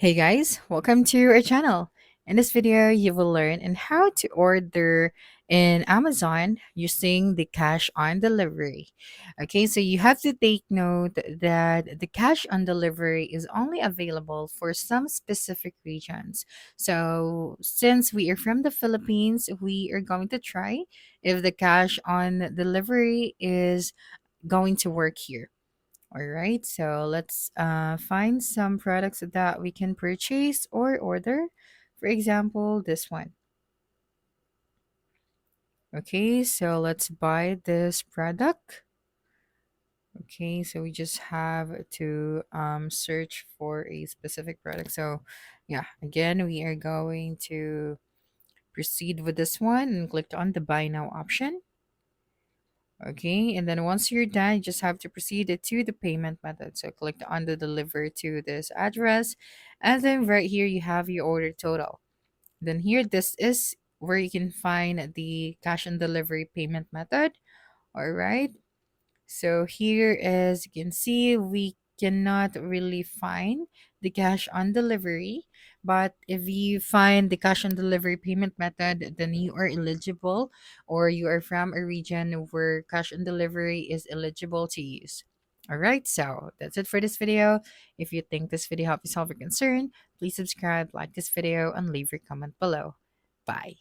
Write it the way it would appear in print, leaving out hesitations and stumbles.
Hey guys, welcome to our channel. In this video, you will learn on how to order in Amazon using the cash on delivery. Okay, so you have to take note that the cash on delivery is only available for some specific regions. So, since we are from the Philippines, we are going to try if the cash on delivery is going to work here. All right, so let's find some products that we can purchase or order. For example, this one. Okay, so let's buy this product. Okay, so we just have to search for a specific product. So, yeah, again, we are going to proceed with this one and click on the buy now option. Okay, and then once you're done, you just have to proceed it to the payment method. So click on the deliver to this address, and then right here you have your order total. Then here, this is where you can find the cash and delivery payment method. All right, so here, as you can see, we cannot really find the cash on delivery. But if you find the cash on delivery payment method, then you are eligible or you are from a region where cash on delivery is eligible to use. All right, so that's it for this video. If you think this video helped you solve your concern, please subscribe, like this video, and leave your comment below. Bye.